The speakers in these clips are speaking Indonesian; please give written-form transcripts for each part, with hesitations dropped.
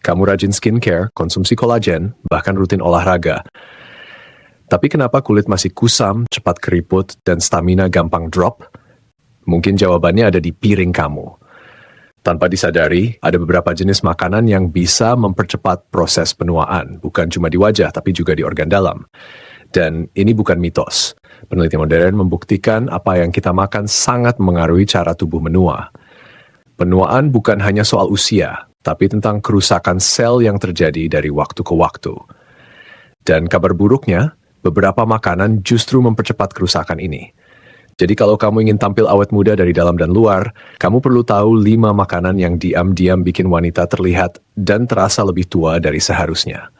kamu rajin skincare, konsumsi kolagen, bahkan rutin olahraga. Tapi kenapa kulit masih kusam, cepat keriput, dan stamina gampang drop? Mungkin jawabannya ada di piring kamu. Tanpa disadari, ada beberapa jenis makanan yang bisa mempercepat proses penuaan, bukan cuma di wajah, tapi juga di organ dalam. Dan ini bukan mitos. Penelitian modern membuktikan apa yang kita makan sangat mengaruhi cara tubuh menua. Penuaan bukan hanya soal usia, tapi tentang kerusakan sel yang terjadi dari waktu ke waktu. Dan kabar buruknya, beberapa makanan justru mempercepat kerusakan ini. Jadi kalau kamu ingin tampil awet muda dari dalam dan luar, kamu perlu tahu 5 makanan yang diam-diam bikin wanita terlihat dan terasa lebih tua dari seharusnya.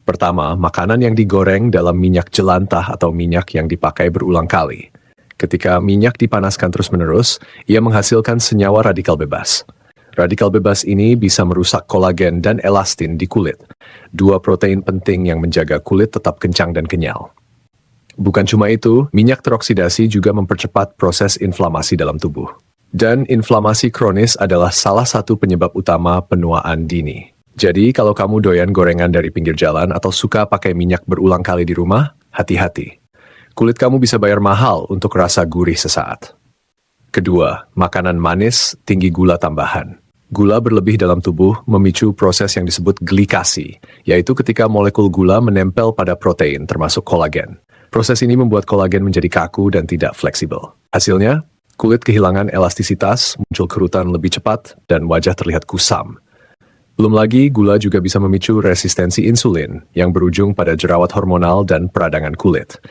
Pertama, makanan yang digoreng dalam minyak jelantah atau minyak yang dipakai berulang kali. Ketika minyak dipanaskan terus-menerus, ia menghasilkan senyawa radikal bebas. Radikal bebas ini bisa merusak kolagen dan elastin di kulit, 2 protein penting yang menjaga kulit tetap kencang dan kenyal. Bukan cuma itu, minyak teroksidasi juga mempercepat proses inflamasi dalam tubuh. Dan inflamasi kronis adalah salah satu penyebab utama penuaan dini. Jadi, kalau kamu doyan gorengan dari pinggir jalan atau suka pakai minyak berulang kali di rumah, hati-hati. Kulit kamu bisa bayar mahal untuk rasa gurih sesaat. Kedua, makanan manis tinggi gula tambahan. Gula berlebih dalam tubuh memicu proses yang disebut glikasi, yaitu ketika molekul gula menempel pada protein termasuk kolagen. Proses ini membuat kolagen menjadi kaku dan tidak fleksibel. Hasilnya, kulit kehilangan elastisitas, muncul kerutan lebih cepat, dan wajah terlihat kusam. Belum lagi, gula juga bisa memicu resistensi insulin yang berujung pada jerawat hormonal dan peradangan kulit.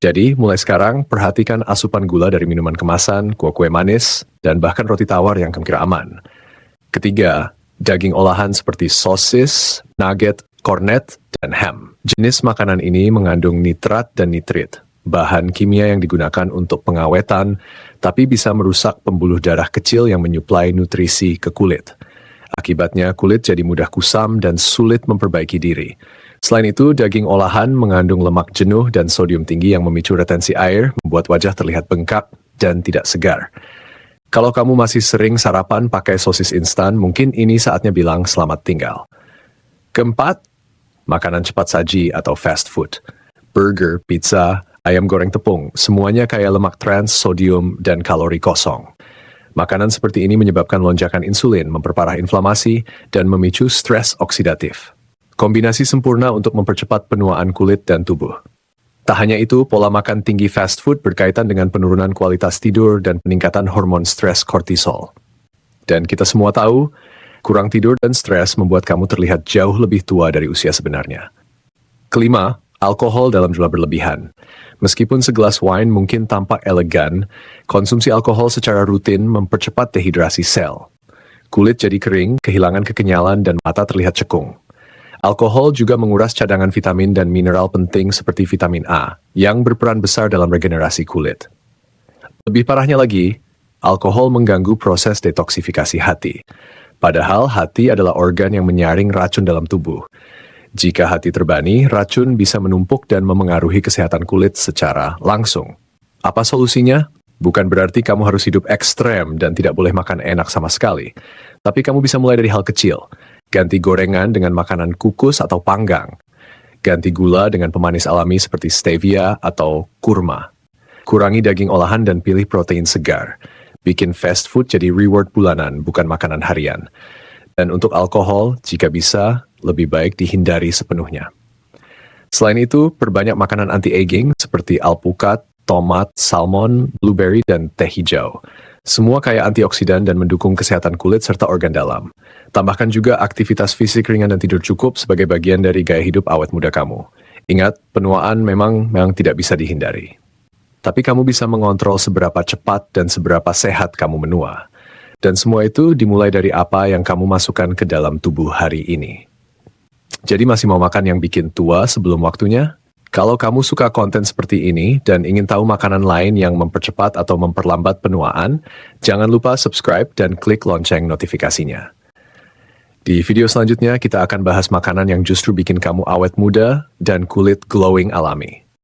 Jadi, mulai sekarang, perhatikan asupan gula dari minuman kemasan, kue-kue manis, dan bahkan roti tawar yang kamu kira aman. Ketiga, daging olahan seperti sosis, nugget, cornet, dan ham. Jenis makanan ini mengandung nitrat dan nitrit, bahan kimia yang digunakan untuk pengawetan, tapi bisa merusak pembuluh darah kecil yang menyuplai nutrisi ke kulit. Akibatnya, kulit jadi mudah kusam dan sulit memperbaiki diri. Selain itu, daging olahan mengandung lemak jenuh dan sodium tinggi yang memicu retensi air, membuat wajah terlihat bengkak dan tidak segar. Kalau kamu masih sering sarapan pakai sosis instan, mungkin ini saatnya bilang selamat tinggal. Keempat, makanan cepat saji atau fast food. Burger, pizza, ayam goreng tepung, semuanya kaya lemak trans, sodium, dan kalori kosong. Makanan seperti ini menyebabkan lonjakan insulin, memperparah inflamasi, dan memicu stres oksidatif. Kombinasi sempurna untuk mempercepat penuaan kulit dan tubuh. Tak hanya itu, pola makan tinggi fast food berkaitan dengan penurunan kualitas tidur dan peningkatan hormon stres kortisol. Dan kita semua tahu, kurang tidur dan stres membuat kamu terlihat jauh lebih tua dari usia sebenarnya. Kelima, alkohol dalam jumlah berlebihan. Meskipun segelas wine mungkin tampak elegan, konsumsi alkohol secara rutin mempercepat dehidrasi sel. Kulit jadi kering, kehilangan kekenyalan, dan mata terlihat cekung. Alkohol juga menguras cadangan vitamin dan mineral penting seperti vitamin A, yang berperan besar dalam regenerasi kulit. Lebih parahnya lagi, alkohol mengganggu proses detoksifikasi hati. Padahal hati adalah organ yang menyaring racun dalam tubuh. Jika hati terbani, racun bisa menumpuk dan memengaruhi kesehatan kulit secara langsung. Apa solusinya? Bukan berarti kamu harus hidup ekstrem dan tidak boleh makan enak sama sekali. Tapi kamu bisa mulai dari hal kecil. Ganti gorengan dengan makanan kukus atau panggang. Ganti gula dengan pemanis alami seperti stevia atau kurma. Kurangi daging olahan dan pilih protein segar. Bikin fast food jadi reward bulanan, bukan makanan harian. Dan untuk alkohol, jika bisa, lebih baik dihindari sepenuhnya. Selain itu, perbanyak makanan anti-aging seperti alpukat, tomat, salmon, blueberry, dan teh hijau. Semua kaya antioksidan dan mendukung kesehatan kulit serta organ dalam. Tambahkan juga aktivitas fisik ringan dan tidur cukup sebagai bagian dari gaya hidup awet muda kamu. Ingat, penuaan memang tidak bisa dihindari. Tapi kamu bisa mengontrol seberapa cepat dan seberapa sehat kamu menua. Dan semua itu dimulai dari apa yang kamu masukkan ke dalam tubuh hari ini. Jadi masih mau makan yang bikin tua sebelum waktunya? Kalau kamu suka konten seperti ini dan ingin tahu makanan lain yang mempercepat atau memperlambat penuaan, jangan lupa subscribe dan klik lonceng notifikasinya. Di video selanjutnya kita akan bahas makanan yang justru bikin kamu awet muda dan kulit glowing alami.